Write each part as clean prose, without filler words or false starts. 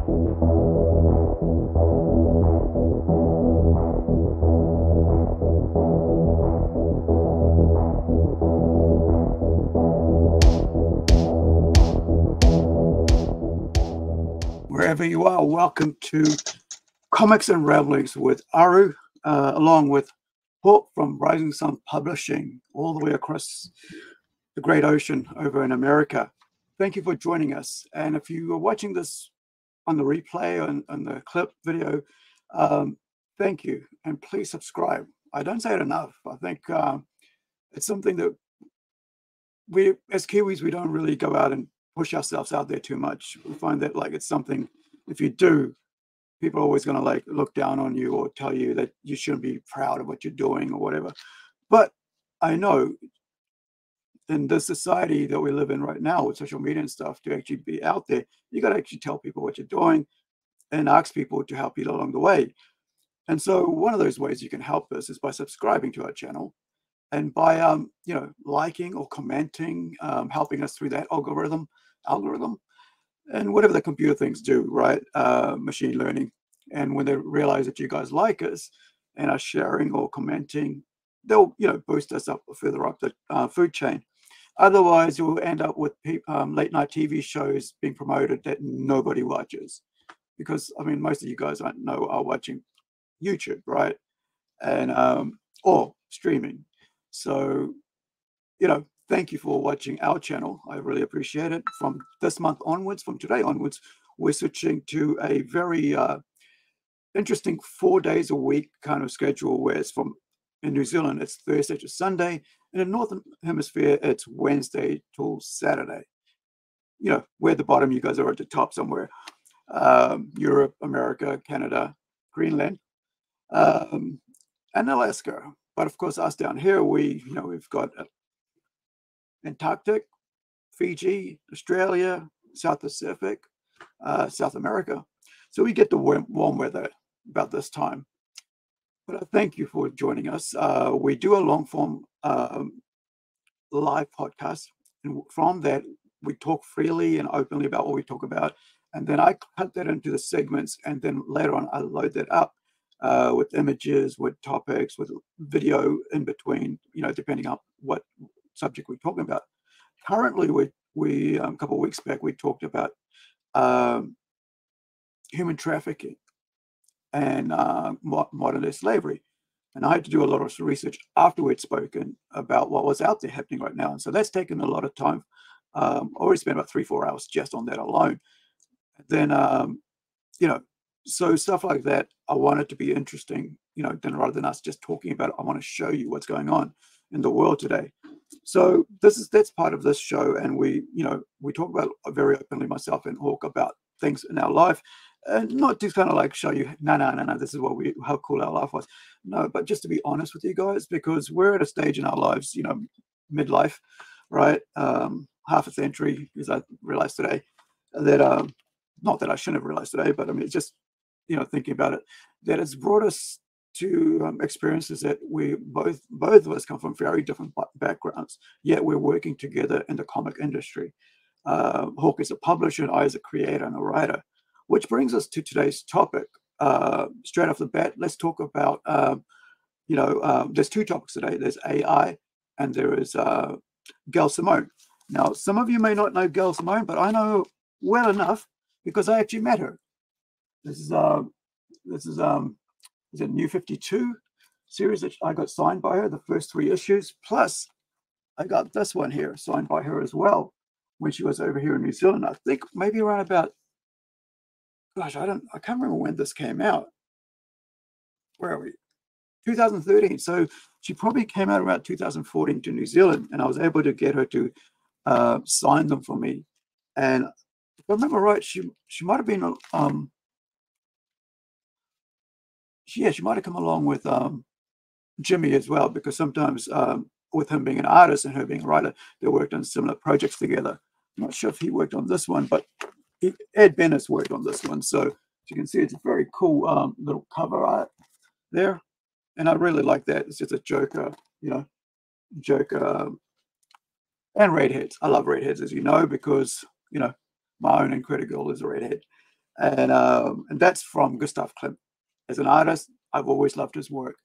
Wherever you are, welcome to Comics and Revelings with Aru, along with Hope from Rising Sun Publishing, all the way across the great ocean over in America. Thank you for joining us. And if you are watching this on the replay, on the clip video, thank you. And please subscribe. I don't say it enough. I think it's something that we, as Kiwis, we don't really go out and push ourselves out there too much. We find that like it's something, if you do, people are always going to like look down on you or tell you that you shouldn't be proud of what you're doing or whatever. But I know in the society that we live in right now with social media and stuff, to actually be out there, you got to actually tell people what you're doing and ask people to help you along the way. And so one of those ways you can help us is by subscribing to our channel and by liking or commenting, helping us through that algorithm, and whatever the computer things do, right? Machine learning. And when they realize that you guys like us and are sharing or commenting, they'll boost us up further up the food chain. Otherwise, you'll end up with late night TV shows being promoted that nobody watches, because I mean, most of you guys I know are watching YouTube, right? And or streaming. So thank you for watching our channel. I really appreciate it. From this month onwards, from today onwards, we're switching to a very interesting 4 days a week kind of schedule, where it's in New Zealand, it's Thursday to Sunday. And in the Northern Hemisphere, it's Wednesday till Saturday. We're at the bottom, you guys are at the top somewhere. Europe, America, Canada, Greenland, and Alaska. But of course, us down here, we've got Antarctic, Fiji, Australia, South Pacific, South America. So we get the warm weather about this time. But I thank you for joining us. We do a long form live podcast. And from that, we talk freely and openly about what we talk about. And then I cut that into the segments. And then later on, I load that up with images, with topics, with video in between, depending on what subject we're talking about. Currently, we a couple of weeks back, we talked about human trafficking and modern-day slavery. And I had to do a lot of research after we'd spoken about what was out there happening right now. And so that's taken a lot of time. Already spent about 3-4 hours just on that alone. Then, so stuff like that, I want it to be interesting, then rather than us just talking about it, I want to show you what's going on in the world today. So that's part of this show. And we talk about very openly, myself and Hawk, about things in our life. And not to kind of like show you, no, this is how cool our life was. No, but just to be honest with you guys, because we're at a stage in our lives, midlife, right? Half a century, as I realized today, that not that I shouldn't have realized today, but I mean, it's just, thinking about it, that it's brought us to experiences that we both of us come from very different backgrounds, yet we're working together in the comic industry. Hawk is a publisher and I as a creator and a writer. Which brings us to today's topic. Straight off the bat, let's talk about, there's two topics today. There's AI and there is Gail Simone. Now, some of you may not know Gail Simone, but I know well enough because I actually met her. This is a New 52 series that I got signed by her, the first 3 issues. Plus, I got this one here signed by her as well when she was over here in New Zealand. I think maybe around about, gosh, I can't remember when this came out. Where are we? 2013. So she probably came out around 2014 to New Zealand, and I was able to get her to sign them for me. And if I remember right, she might have been she might have come along with Jimmy as well, because sometimes with him being an artist and her being a writer, they worked on similar projects together. I'm not sure if he worked on this one, but Ed Bennett's worked on this one. So as you can see, it's a very cool little cover art there. And I really like that. It's just a Joker, Joker and redheads. I love redheads, as you know, because, my own Incredi-Girl is a redhead. and that's from Gustav Klimt. As an artist, I've always loved his work.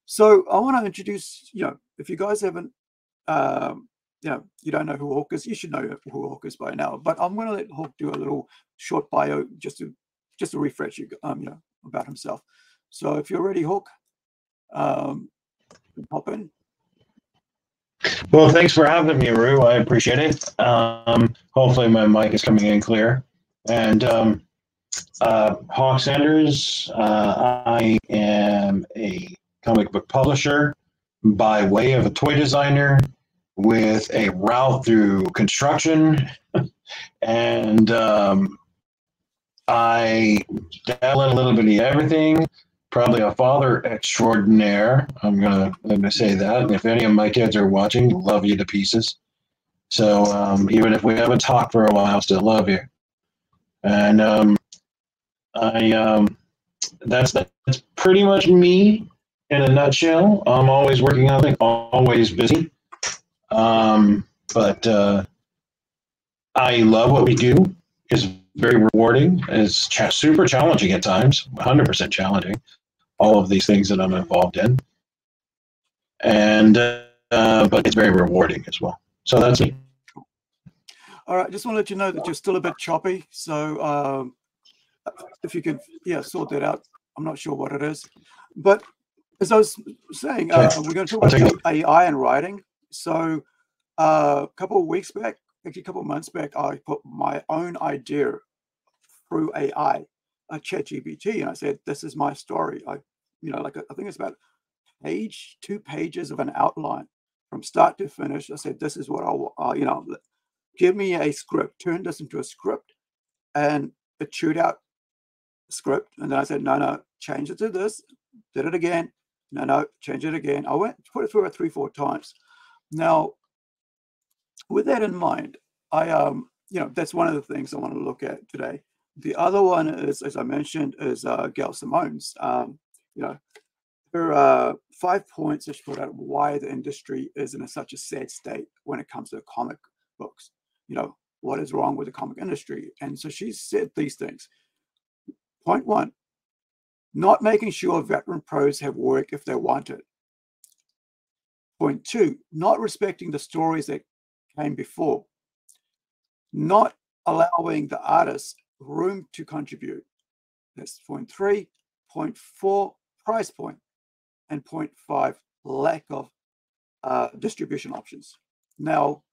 So I want to introduce, if you guys haven't, you don't know who Hawk is, you should know who Hawk is by now. But I'm going to let Hawk do a little short bio just to refresh you, about himself. So if you're ready, Hawk, hop in. Well, thanks for having me, Rue. I appreciate it. Hopefully my mic is coming in clear. And Hawk Sanders, I am a comic book publisher by way of a toy designer with a route through construction. And I dabble in a little bit of everything. Probably a father extraordinaire. I'm gonna say that. And if any of my kids are watching, love you to pieces. So even if we haven't talked for a while, I still love you. And that's pretty much me in a nutshell. I'm always working on things, always busy. But I love what we do. It's very rewarding. It's super challenging at times, 100% challenging. All of these things that I'm involved in, and but it's very rewarding as well. So that's me. All right, just want to let you know that you're still a bit choppy. So if you could, sort that out. I'm not sure what it is, but as I was saying, we're going to talk about AI and writing. So a couple of weeks back, actually a couple of months back, I put my own idea through AI, ChatGPT, and I said, "This is my story." I think it's about 2 pages of an outline from start to finish. I said, "This is what I'll, give me a script, turn this into a script," and it chewed out the script. And then I said, "No, change it to this." Did it again. No, change it again. I went put it through it 3-4 times. Now, with that in mind, I that's one of the things I want to look at today. The other one is, as I mentioned, is Gail Simone's. Her 5 points that she put out why the industry is in such a sad state when it comes to comic books. What is wrong with the comic industry? And so she said these things. Point 1, not making sure veteran pros have work if they want it. Point 2, not respecting the stories that came before. Not allowing the artists room to contribute. That's point 3. Point 4, price point. And point 5, lack of distribution options. Now,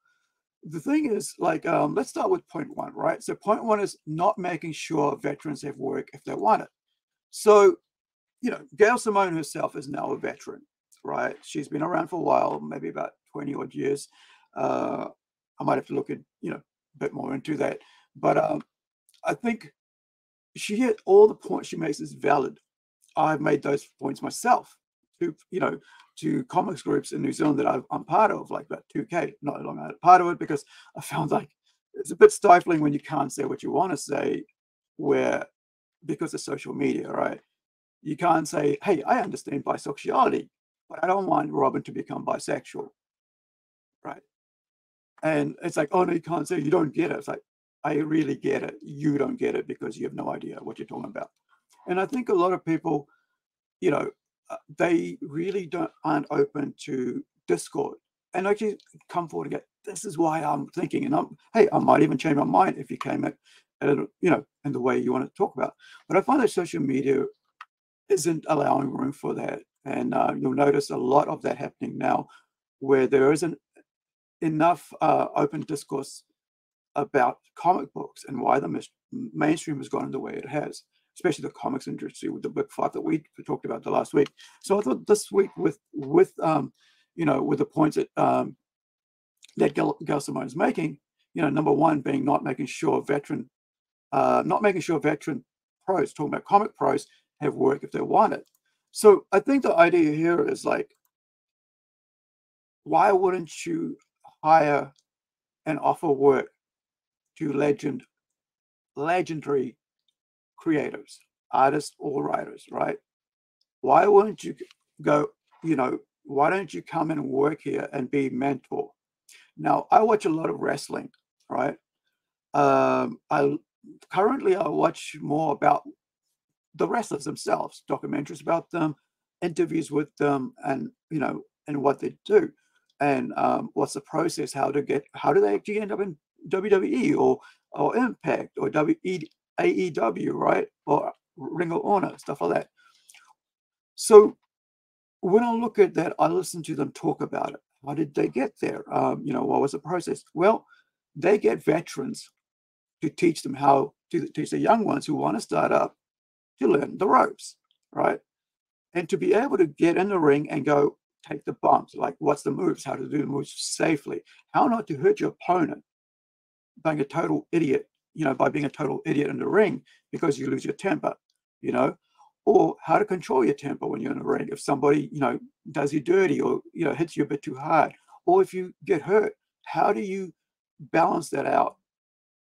the thing is, let's start with point 1, right? So point 1 is not making sure veterans have work if they want it. So, Gail Simone herself is now a veteran, right? She's been around for a while, maybe about 20 odd years. I might have to look at, a bit more into that. But I think she hit all the points she makes is valid. I've made those points myself to comics groups in New Zealand that I'm part of, like about 2K. Not long I'm part of it because I found like it's a bit stifling when you can't say what you want to say, because of social media, right? You can't say, "Hey, I understand bisexuality, but I don't want Robin to become bisexual," right? And it's like, "Oh no, you can't say you don't get it." It's like, I really get it. You don't get it because you have no idea what you're talking about. And I think a lot of people, they really aren't open to discord and actually come forward and go, "This is why I'm thinking," and I might even change my mind if you came at it, in the way you want to talk about. But I find that social media isn't allowing room for that, and you'll notice a lot of that happening now, where there isn't enough open discourse about comic books and why the mainstream has gone the way it has, especially the comics industry with the big 5 that we talked about the last week. So I thought this week with the points that Gail Simone is making, number 1 being not making sure veteran pros, talking about comic pros, have work if they want it. So I think the idea here is like, why wouldn't you hire and offer work to legendary creators, artists or writers, right? Why wouldn't you go, why don't you come and work here and be mentor? Now, I watch a lot of wrestling, right? I currently I watch more about the wrestlers themselves, documentaries about them, interviews with them, and and what they do, and what's the process, how do they actually end up in WWE or Impact or AEW, right, or Ring of Honor, stuff like that. So when I look at that, I listen to them talk about it. How did they get there? What was the process? Well, they get veterans to teach them how to teach the young ones who want to start up to learn the ropes, right? And to be able to get in the ring and go take the bumps, like what's the moves, how to do the moves safely, how not to hurt your opponent being a total idiot, by being a total idiot in the ring because you lose your temper, or how to control your temper when you're in the ring. If somebody, does you dirty or, hits you a bit too hard, or if you get hurt, how do you balance that out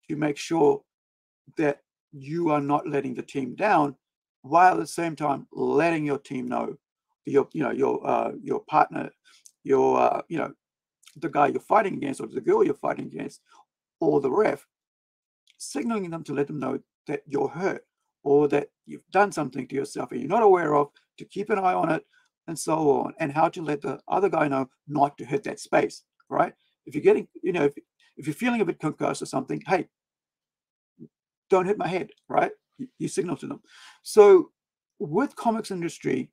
to make sure that you are not letting the team down, while at the same time letting your team know, your partner, the guy you're fighting against or the girl you're fighting against, or the ref, signaling them to let them know that you're hurt or that you've done something to yourself and you're not aware of, to keep an eye on it, and so on, and how to let the other guy know not to hit that space, right? If you're getting, if you're feeling a bit concussed or something, hey, don't hit my head, right? You signal to them. So with comics industry,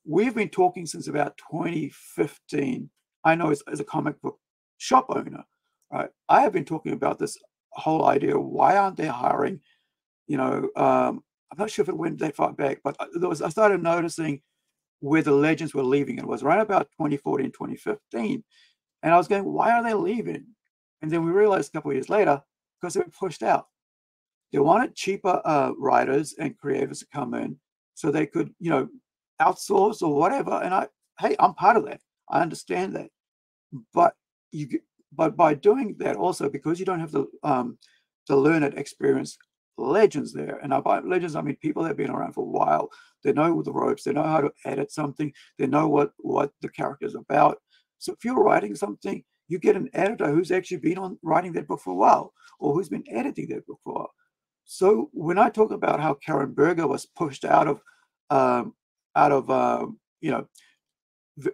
we've been talking since about 2015. I know as a comic book shop owner, right? I have been talking about this whole idea. Why aren't they hiring? I'm not sure if it went that far back, but I started noticing where the legends were leaving. It was right about 2014, 2015. And I was going, why are they leaving? And then we realized a couple of years later, because they were pushed out. They wanted cheaper writers and creators to come in so they could, outsource or whatever. And I'm part of that. I understand that. But by doing that also, because you don't have the learned, experienced legends there. And by legends, I mean people that have been around for a while. They know the ropes. They know how to edit something. They know what the character is about. So if you're writing something, you get an editor who's actually been on writing that book for a while, or who's been editing that book for a while. So when I talk about how Karen Berger was pushed out of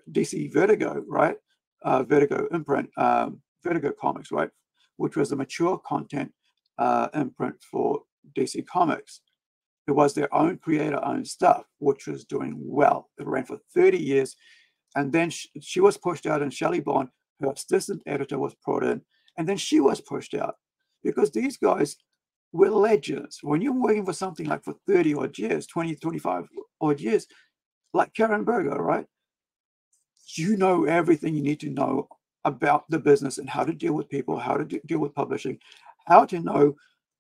DC Vertigo, right? Vertigo imprint, Vertigo Comics, right? Which was a mature content imprint for DC Comics. It was their own creator-owned stuff, which was doing well. It ran for 30 years. And then she was pushed out, and Shelley Bond, her assistant editor, was brought in. And then she was pushed out because these guys were legends. When you're working for something like for 30 odd years, 20, 25 odd years, like Karen Berger, right? You know everything you need to know about the business and how to deal with people, how to deal with publishing, how to know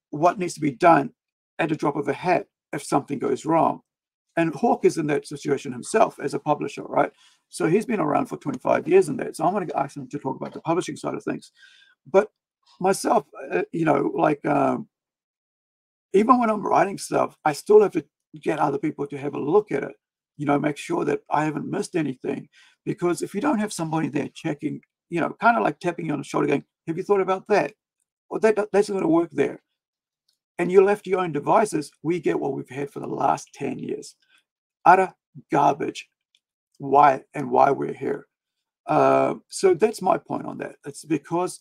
what needs to be done at the drop of a hat if something goes wrong. And Hawk is in that situation himself as a publisher, right? So he's been around for 25 years in that. So I'm going to ask him to talk about the publishing side of things. But myself, even when I'm writing stuff, I still have to get other people to have a look at it, make sure that I haven't missed anything. Because if you don't have somebody there checking, kind of like tapping you on the shoulder going, have you thought about that? Or that's not going to work there. And you're left to your own devices, we get what we've had for the last 10 years. Utter garbage. Why we're here. So that's my point on that. It's because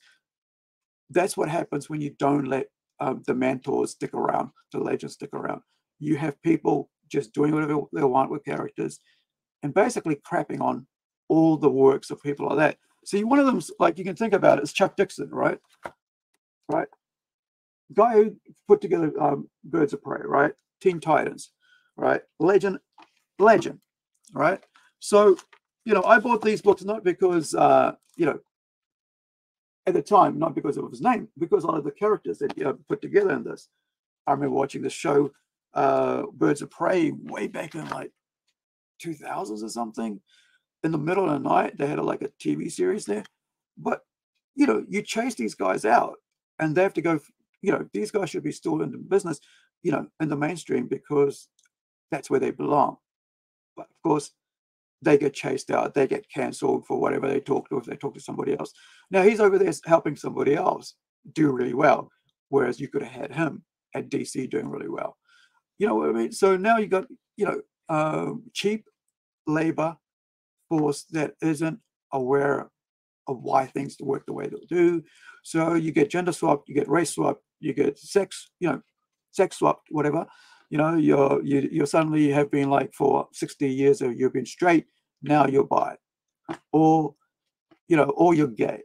that's what happens when you don't let the mentors stick around, the legends stick around. You have people just doing whatever they want with characters and basically crapping on all the works of people like that. See, one of them, like you can think about it, is Chuck Dixon, right? Right. Guy who put together Birds of Prey, right? Teen Titans, right? Legend, right? So, I bought these books not because, at the time, not because of his name, because of the characters that put together in this. I remember watching the show Birds of Prey way back in like 2000s or something. In the middle of the night, they had a TV series there. But, you chase these guys out and they have to go, these guys should be still in the business, in the mainstream because that's where they belong. But of course, they get chased out, they get cancelled for whatever they talk to, if they talk to somebody else. Now he's over there helping somebody else do really well, whereas you could have had him at DC doing really well. You know what I mean? So now you got, you know, cheap labor force that isn't aware of why things work the way they do. So you get gender swapped, you get race swapped, you get sex, you know, sex swapped, whatever. You know, you're suddenly have been like for 60 years or you've been straight, now you're bi, or you know, or you're gay,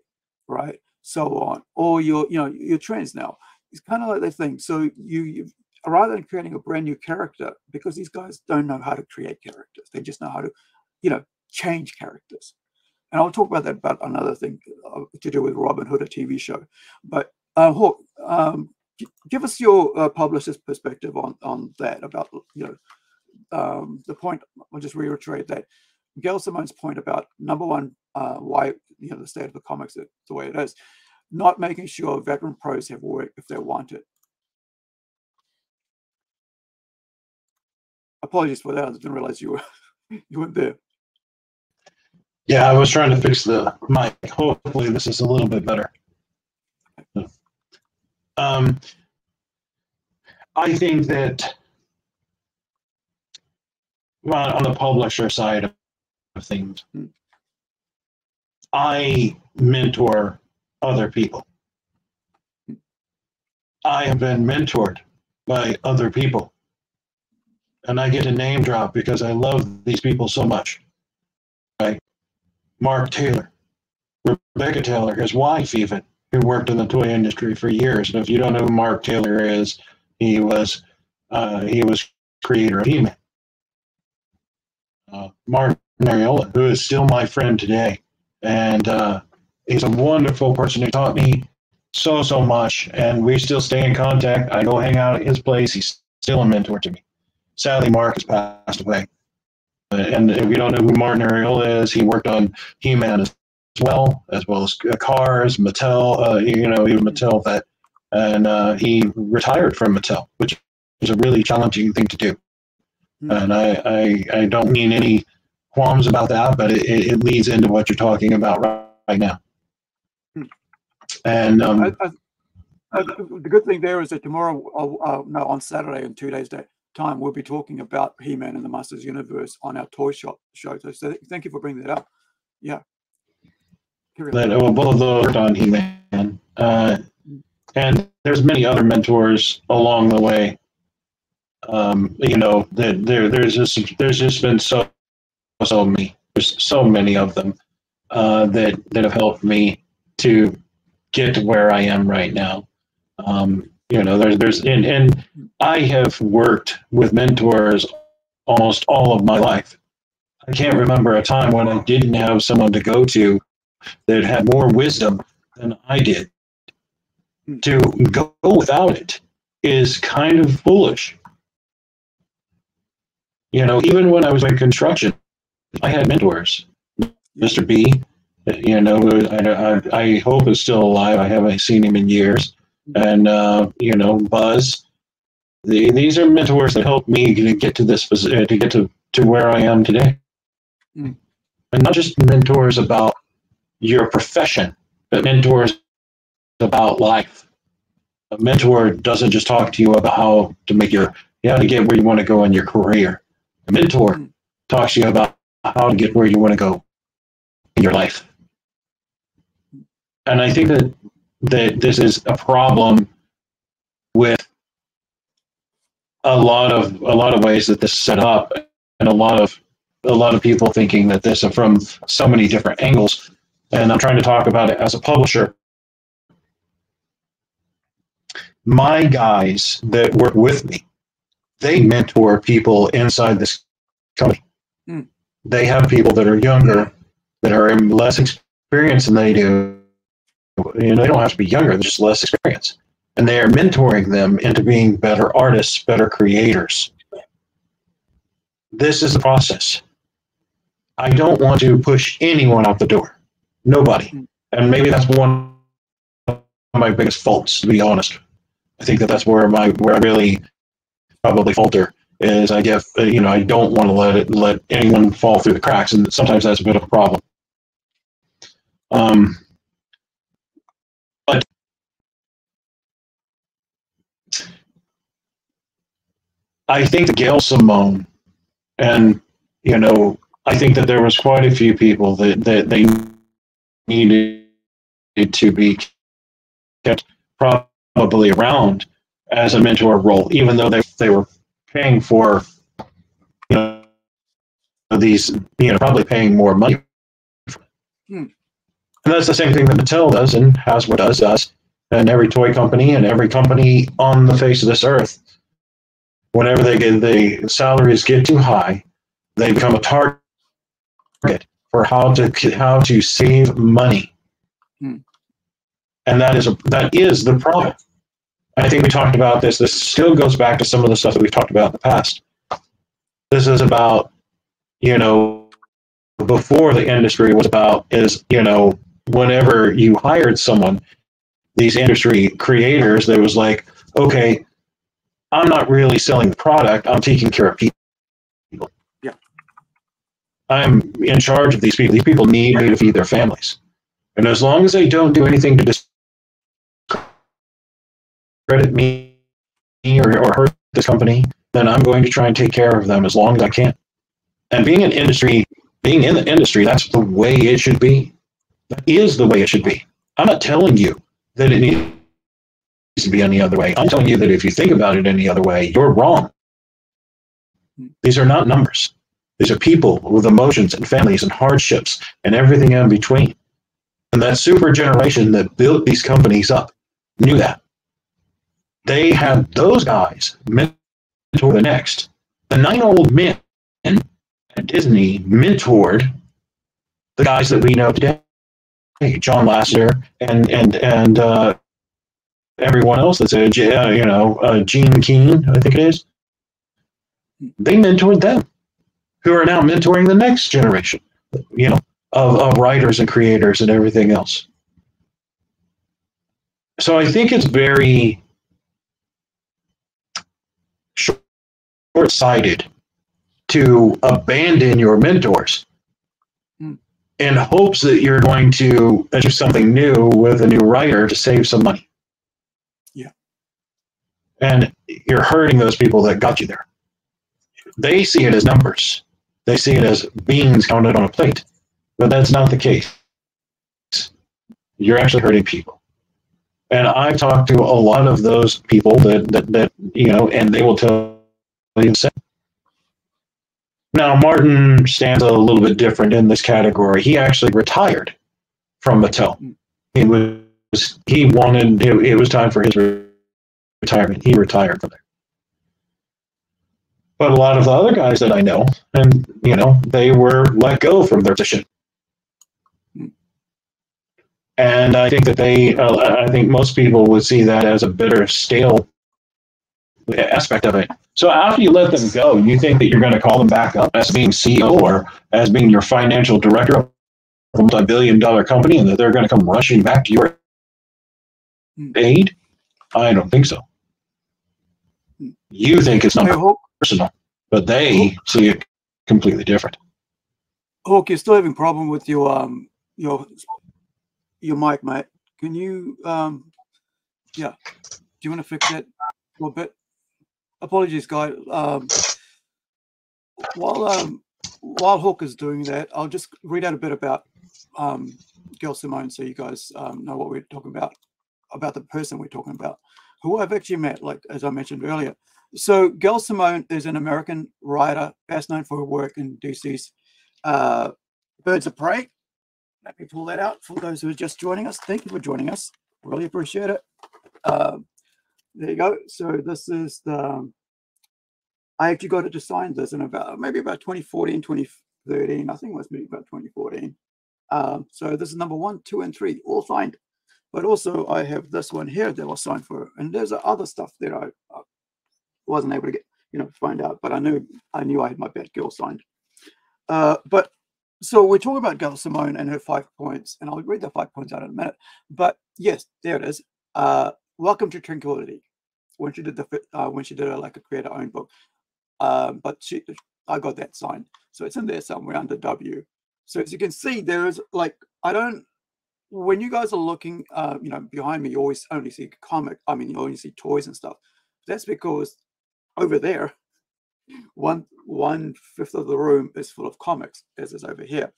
right? So on, or you're trans now. It's kind of like that thing. So you rather than creating a brand new character, because these guys don't know how to create characters, they just know how to, you know, change characters. And I'll talk about that, about another thing to do with Robin Hood, a TV show. But Hawk, give us your publicist perspective on that, about, you know, the point. I'll just reiterate that Gail Simone's point about, number one, why, you know, the state of the comics is the way it is, not making sure veteran pros have work if they want it. Apologies for that. I didn't realize you weren't there. Yeah, I was trying to fix the mic. Hopefully this is a little bit better. I think that, well, on the publisher side of things, I mentor other people. I have been mentored by other people. And I get to name drop because I love these people so much. Right? Mark Taylor, Rebecca Taylor, his wife even, who worked in the toy industry for years. And if you don't know who Mark Taylor is, he was creator of He-Man. Martin Mariola, who is still my friend today, and he's a wonderful person who taught me so much, and we still stay in contact. I go hang out at his place. He's still a mentor to me. Sadly, Mark has passed away. And if you don't know who Martin Mariola is, he worked on He-Man as well as Cars, Mattel. You know, he was Mattel vet, and he retired from Mattel, which is a really challenging thing to do. And I don't mean any qualms about that, but it leads into what you're talking about right now. And the good thing there is that tomorrow, no, on Saturday, in 2 days' time, we'll be talking about He-Man and the Masters Universe on our toy shop show. So thank you for bringing that up. Yeah. Well, both of those worked on He-Man, and there's many other mentors along the way. You know, there's just been so many. There's so many of them that have helped me to get to where I am right now. You know, and I have worked with mentors almost all of my life. I can't remember a time when I didn't have someone to go to that had more wisdom than I did. To go without it is kind of foolish. You know, even when I was in construction, I had mentors. Mr. B, you know, I hope is still alive. I haven't seen him in years. And, you know, Buzz. These are mentors that helped me to get to this, to get to where I am today. And not just mentors about your profession, but mentors about life. A mentor doesn't just talk to you about how to get where you want to go in your career. A mentor talks to you about how to get where you want to go in your life. And I think that this is a problem with a lot of ways that this is set up, and a lot of people thinking that this is from so many different angles. And I'm trying to talk about it as a publisher. My guys that work with me, they mentor people inside this company. They have people that are younger, that are less experienced than they do. You know, they don't have to be younger, they're just less experienced. And they are mentoring them into being better artists, better creators. This is the process. I don't want to push anyone out the door. Nobody. And maybe that's one of my biggest faults, to be honest. I think that's where I really probably falter is I get, you know, I don't want to let anyone fall through the cracks, and sometimes that's a bit of a problem. But I think that Gail Simone, and you know, I think that there was quite a few people that they needed to be kept probably around as a mentor role, even though they were paying for, you know, these, you know, probably paying more money. Hmm. And that's the same thing that Mattel does and Hasbro does, and every toy company and every company on the face of this earth. Whenever they get the salaries get too high, they become a target for how to save money, Hmm. and that is the problem. I think we talked about this. This still goes back to some of the stuff that we've talked about in the past. This is about, you know, before the industry was about is, you know, whenever you hired someone, these industry creators, there was like, okay, I'm not really selling the product, I'm taking care of people. Yeah. I'm in charge of these people. These people need me to feed their families. And as long as they don't do anything to discredit me or hurt this company, then I'm going to try and take care of them as long as I can. And being in the industry, that's the way it should be. That is the way it should be. I'm not telling you that it needs to be any other way. I'm telling you that if you think about it any other way, you're wrong. These are not numbers. These are people with emotions and families and hardships and everything in between. And that super generation that built these companies up knew that. They had those guys mentor the next. The 9 old men at Disney mentored the guys that we know today. John Lasseter and everyone else that's Gene Keane, I think it is. They mentored them, who are now mentoring the next generation, you know, of writers and creators and everything else. So I think it's very short-sighted to abandon your mentors in hopes that you're going to do something new with a new writer to save some money. Yeah. And you're hurting those people that got you there. They see it as numbers. They see it as beans counted on a plate. But that's not the case. You're actually hurting people. And I've talked to a lot of those people that you know, and they will tell you the same. Now, Martin stands a little bit different in this category. He actually retired from Mattel. It was time for his retirement. He retired from there. But a lot of the other guys that I know, and you know, they were let go from their position. And I think that I think most people would see that as a bitter, stale aspect of it. So after you let them go, you think that you're going to call them back up as being CEO or as being your financial director of a multi-billion-dollar company, and that they're going to come rushing back to your aid? I don't think so. You think it's not personal, but they see it completely different. Hawk, you're still having a problem with your mic, mate. Can you yeah, do you want to fix that for a bit? Apologies, guys. While Hawk is doing that, I'll just read out a bit about Gail Simone, so you guys know what we're talking about the person we're talking about, who I've actually met, like as I mentioned earlier. So Gail Simone is an American writer, best known for her work in DC's Birds of Prey. Let me pull that out for those who are just joining us. Thank you for joining us. Really appreciate it. There you go. So this is the, I actually got it to sign this in maybe about 2014, 2013. I think it was maybe about 2014. So this is number 1, 2, and 3, all signed. But also I have this one here that was signed for, and there's other stuff that I wasn't able to get, find out. But I knew I had my Batgirl signed. But so we're talking about Gail Simone and her 5 points, and I'll read the 5 points out in a minute. But yes, there it is. Welcome to Tranquility. When she did like a creator-owned book, but I got that signed, so it's in there somewhere under W. So as you can see, there is like when you guys are looking, behind me, you always only see you only see toys and stuff. That's because over there one-fifth of the room is full of comics, as is over here.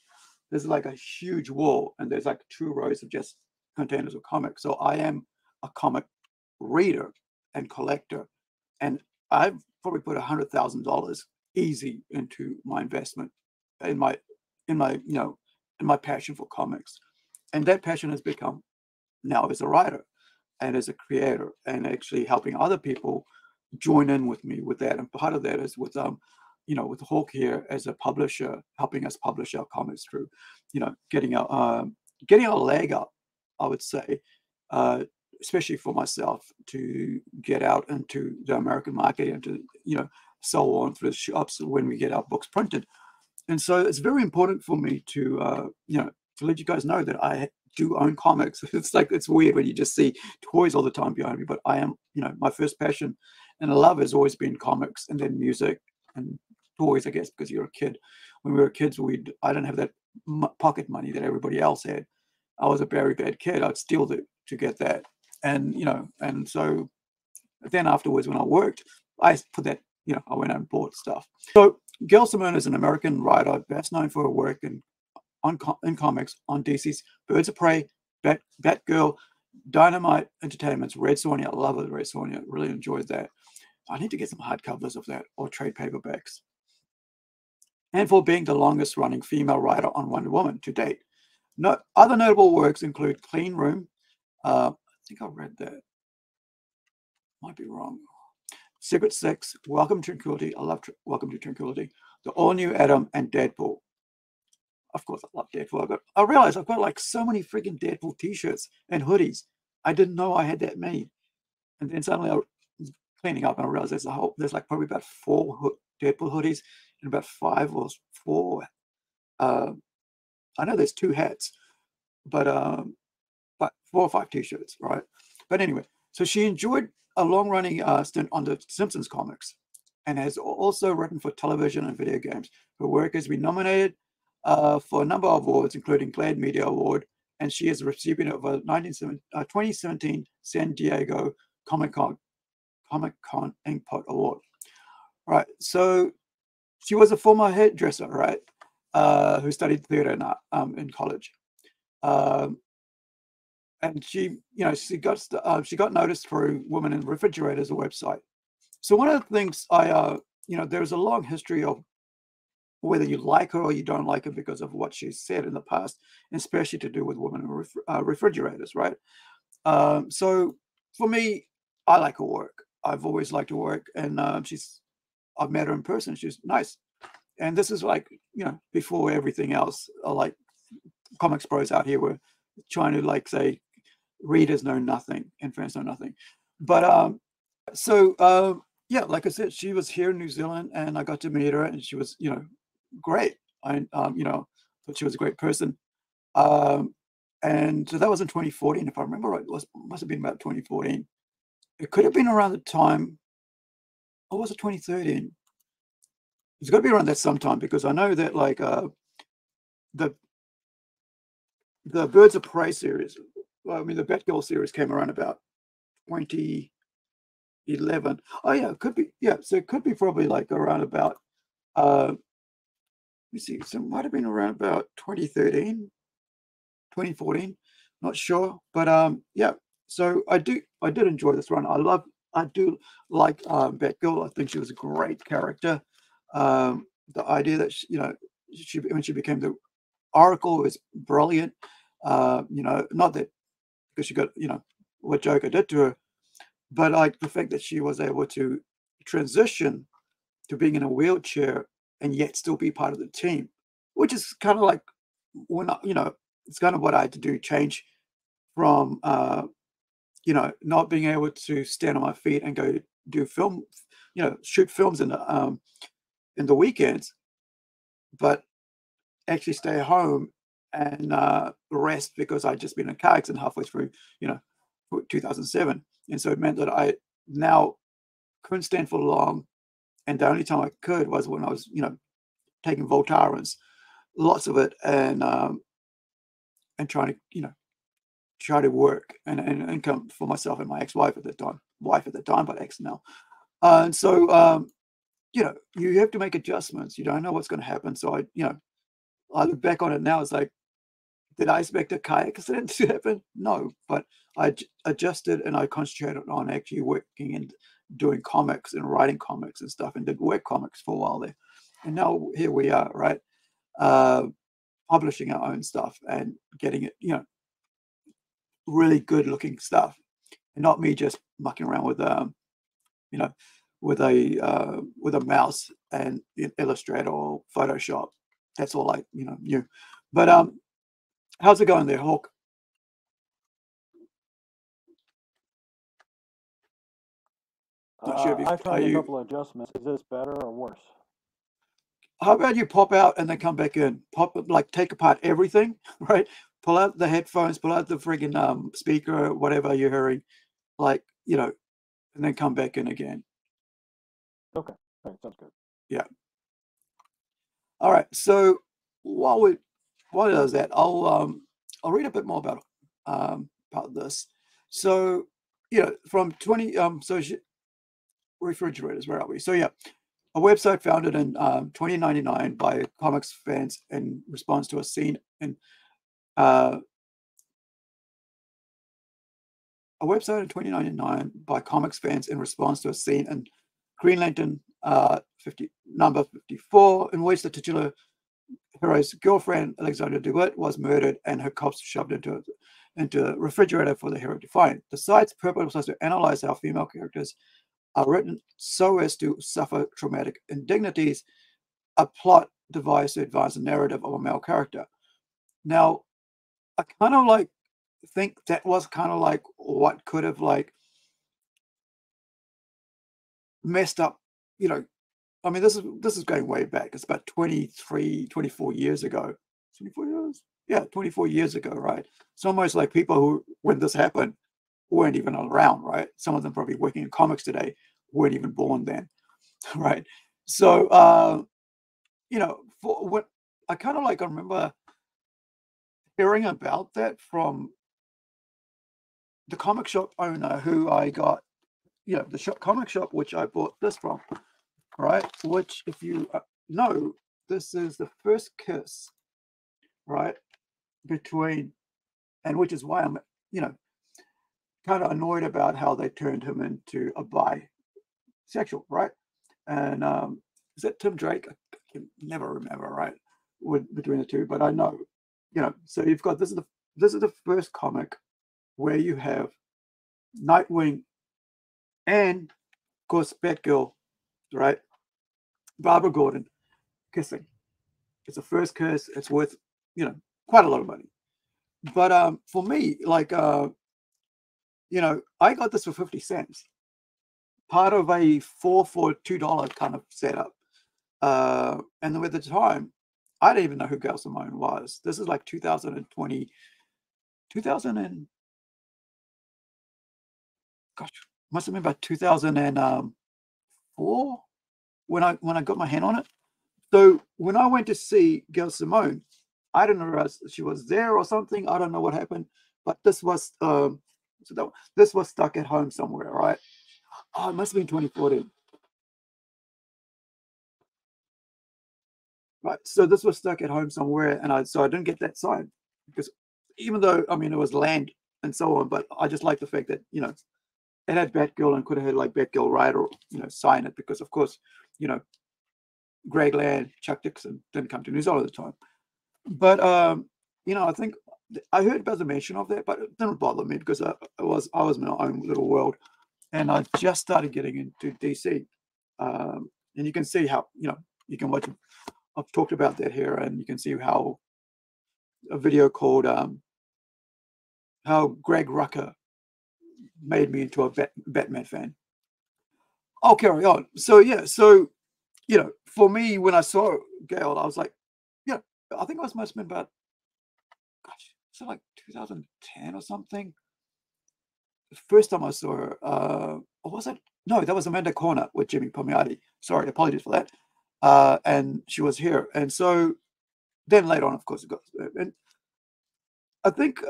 There's like a huge wall, and there's like 2 rows of just containers of comics. So I am a comic reader and collector, and I've probably put $100,000 easy into my investment, in my passion for comics, and that passion has become now as a writer and as a creator, and actually helping other people join in with me with that. And part of that is with with Hawk here as a publisher, helping us publish our comics through, getting our leg up, I would say, especially for myself, to get out into the American market and to sell on through the shops when we get our books printed. And so it's very important for me to to let you guys know that I do own comics. It's weird when you just see toys all the time behind me, but I am, my first passion and love has always been comics, and then music and toys, I guess, because you're a kid. When we were kids, I didn't have that pocket money that everybody else had. I was a very bad kid. I'd steal to get that. And, and so then afterwards, when I worked, I put that, I went out and bought stuff. So Gail Simone is an American writer, best known for her work in comics on DC's Birds of Prey, Batgirl, Dynamite Entertainment's Red Sonja. I love it, Red Sonja. Really enjoyed that. I need to get some hardcovers of that or trade paperbacks. And for being the longest running female writer on Wonder Woman to date. Other notable works include Clean Room. I think I read that. Might be wrong. Secret Six, Welcome to Tranquility. I love Welcome to Tranquility. The All New Adam, and Deadpool. Of course, I love Deadpool. I realized I've got like so many freaking Deadpool t-shirts and hoodies. I didn't know I had that many. And then suddenly I was cleaning up and I realized there's like probably about 4 Deadpool hoodies and about 5 or 4. I know there's 2 hats, but 4 or 5 t-shirts, right? But anyway, so she enjoyed a long-running stint on the Simpsons comics and has also written for television and video games. Her work has been nominated for a number of awards, including Glad Media Award, and she is a recipient of a 2017 San Diego Comic-Con Inkpot Award. Right, so she was a former hairdresser, right, who studied theater in college. And she got noticed through Women in Refrigerators, a website. So one of the things there's a long history of whether you like her or you don't like her because of what she's said in the past, especially to do with women in refrigerators, right? So for me, I like her work. I've always liked her work, and I've met her in person. She's nice. And this is like, before everything else, like comics pros out here were trying to like say readers know nothing and fans know nothing. But yeah, like I said, she was here in New Zealand and I got to meet her, and she was, great. I thought she was a great person. And so that was in 2014, if I remember right. Must have been about 2014. It could have been around the time, or was it 2013? It's got to be around that sometime, because I know that like the Birds of Prey series, well, I mean the Batgirl series came around about 2011. Oh yeah, it could be, yeah. So it could be probably like around about let me see. So it might have been around about 2013, 2014. Not sure, but yeah. So I did enjoy this run. I do like Batgirl. I think she was a great character. The idea that when she became the Oracle was brilliant. Not that because she got what Joker did to her, but like the fact that she was able to transition to being in a wheelchair and yet still be part of the team, which is kind of like when it's kind of what I had to do, change from not being able to stand on my feet and go do film, shoot films in the weekends, but actually stay home and rest, because I'd just been in a car accident halfway through 2007, and so it meant that I now couldn't stand for long, and the only time I could was when I was taking Voltarens, lots of it, and trying to try to work and income for myself and my ex-wife at the time, but ex now. And so you know, you have to make adjustments. You don't know what's going to happen. So I look back on it now. It's like, did I expect a kayak accident to happen? No, but I adjusted and I concentrated on actually working and doing comics and writing comics and stuff, and did web comics for a while there. And now here we are, right? Publishing our own stuff and getting it, you know, really good looking stuff, and not me just mucking around with you know, with a mouse and Illustrator or Photoshop. That's all I knew. But how's it going there, Hawk? Not sure if I've tried a couple of adjustments. Is this better or worse? How about you pop out and then come back in? Like take apart everything, right? Pull out the headphones, pull out the friggin' speaker, whatever you're hearing, like, you know, and then come back in again. Okay, all right, sounds good. Yeah. All right. So while it does that, I'll read a bit more about this. So, you know, from 20 refrigerators, where are we? So yeah, a website founded in 2099 by comics fans in response to a scene in a website in 2099 by comics fans in response to a scene in Green Lantern number 54, in which the titular hero's girlfriend, Alexandra DeWitt, was murdered and her corpse shoved into a refrigerator for the hero to find. The site's purpose was to analyze how female characters are written so as to suffer traumatic indignities, a plot devised to advance the narrative of a male character. Now, I kind of like think that was kind of like what could have like messed up, you know. I mean, this is going way back. It's about 24 years ago. 24 years? Yeah, 24 years ago, right? It's almost like people who, when this happened, weren't even around, right? Some of them probably working in comics today weren't even born then, right? So, you know, for what I kind of like, I remember hearing about that from the comic shop owner who I got, you know, the comic shop which I bought this from, right? Which, if you know, this is the first kiss, right, between, and which is why I'm, you know, kind of annoyed about how they turned him into a bisexual, right? And is that Tim Drake? I can never remember, right, between the two, but I know, you know. So you've got, this is the first comic where you have Nightwing and, of course, Batgirl, right, Barbara Gordon kissing. It's the first kiss. It's worth, you know, quite a lot of money. But for me, like, you know, I got this for 50 cents, part of a 4 for $2 kind of setup. And then at the time, I didn't even know who Gail Simone was. This is like 2020, 2000 and, gosh, must have been about 2004 when I got my hand on it. So when I went to see Gail Simone, I didn't realize she was there or something. I don't know what happened, but this was this was stuck at home somewhere, right? Oh, it must have been 2014. Right. So this was stuck at home somewhere, and I didn't get that signed, because even though, I mean, it was land and so on, but I just like the fact that, you know, it had Batgirl and could have had like Batgirl write or, you know, sign it, because of course, you know, Greg Land, Chuck Dixon didn't come to New Zealand at the time. But you know, I think I heard about the mention of that, but it didn't bother me, because I was in my own little world, and I just started getting into DC, and you can see how, you know, you can watch. I've talked about that here, and you can see how a video called how Greg Rucka made me into a Batman fan. I'll carry on. So yeah, so, you know, for me, when I saw Gail, I was like, yeah, I think I must have been about, gosh, so like 2010 or something. The first time I saw her, or was it? No, that was Amanda Corner with Jimmy Palmiotti. Sorry, apologies for that. And she was here, and so then later on, of course, it got. And I think,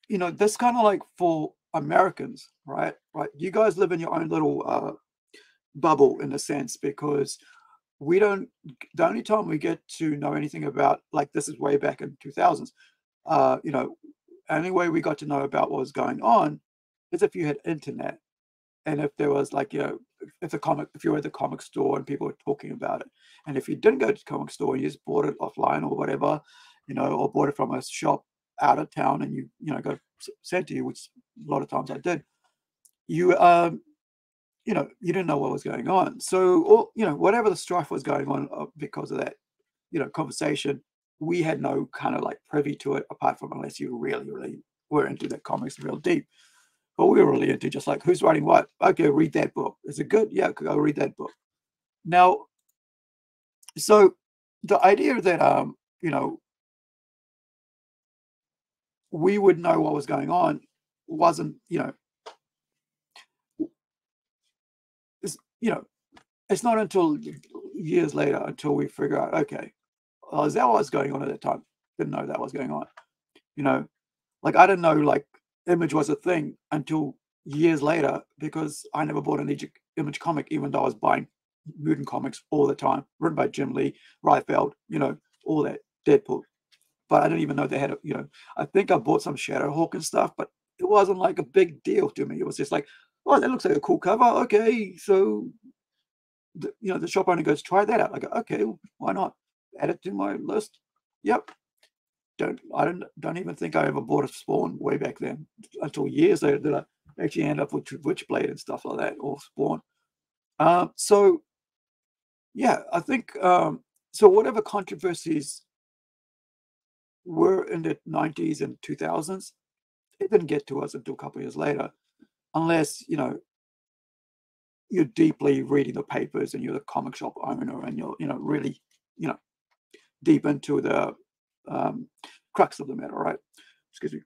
you know, that's kind of like for Americans, right? Right, you guys live in your own little bubble in a sense, because we don't, the only time we get to know anything about, like, this is way back in 2000s, you know, only way we got to know about what was going on is if you had internet, and if there was, like, you know, if you were at the comic store and people were talking about it. And if you didn't go to the comic store, you just bought it offline or whatever, you know, or bought it from a shop out of town, and you know, got sent to you, which a lot of times I did, you you know, you didn't know what was going on. So, or, you know, whatever the strife was going on because of that, you know, conversation, we had no kind of like privy to it, apart from unless you really, really were into that comics real deep. But we were really into just like, who's writing what? Okay, read that book. Is it good? Yeah, go read that book. Now, so the idea that, you know, we would know what was going on wasn't, you know, it's not until years later until we figure out, okay, well, is that what was going on at that time? Didn't know that was going on. You know, like, I didn't know like Image was a thing until years later, because I never bought an Image comic, even though I was buying mutant comics all the time, written by Jim Lee, Ryfeld, you know, all that, Deadpool. But I didn't even know they had a, you know, I think I bought some Shadowhawk and stuff, but it wasn't like a big deal to me. It was just like, oh, that looks like a cool cover. Okay, so you know, the shop owner goes, try that out. I go, okay, why not? Add it to my list. Yep. I don't even think I ever bought a Spawn way back then, until years later that I actually end up with Witchblade and stuff like that, or Spawn. So yeah, I think so whatever controversies were in the 90s and 2000s, it didn't get to us until a couple of years later, unless, you know, you're deeply reading the papers and you're the comic shop owner and you're, you know, really, you know, deep into the crux of the matter, right? Excuse me.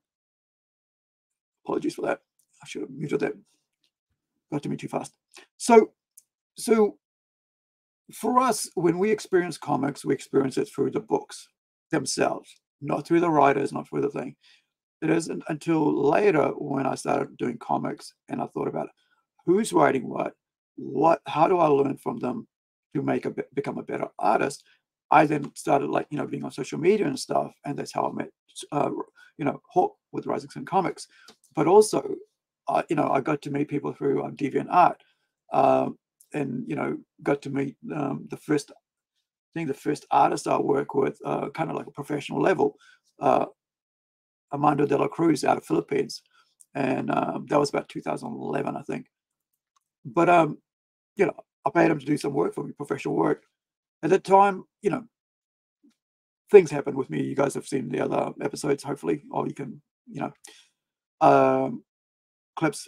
Apologies for that. I should have muted that. Got to me too fast. So for us, when we experience comics, we experience it through the books themselves, not through the writers, not through the thing. It isn't until later when I started doing comics and I thought about who's writing what, how do I learn from them to become a better artist. I then started, like, you know, being on social media and stuff, and that's how I met, you know, Hawk with Rising Sun Comics. But also, you know, I got to meet people through DeviantArt, and, you know, got to meet the first artist I work with, kind of like a professional level, Armando de la Cruz out of Philippines, and that was about 2011, I think. But you know, I paid him to do some work for me, professional work. At that time, you know, things happened with me. You guys have seen the other episodes, hopefully, or you can, you know, clips.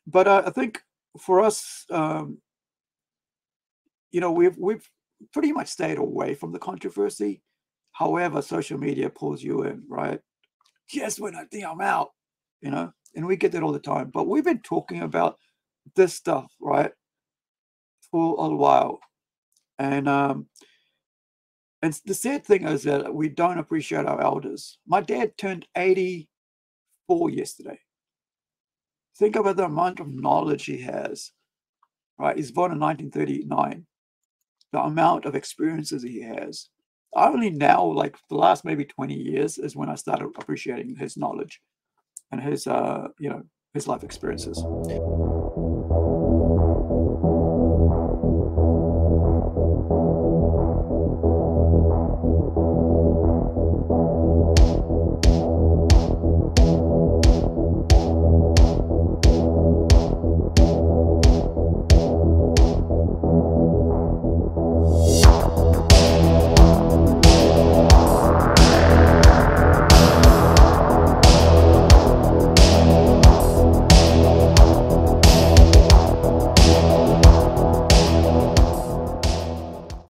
But I think for us, you know, we've pretty much stayed away from the controversy. However, social media pulls you in, right? Yes, when I think I'm out, you know, and we get that all the time. But we've been talking about this stuff, right, for a while, and the sad thing is that we don't appreciate our elders. My dad turned 84 yesterday. Think about the amount of knowledge he has, right? He's born in 1939. The amount of experiences he has. I only now, like the last maybe 20 years, is when I started appreciating his knowledge and his, you know, his life experiences.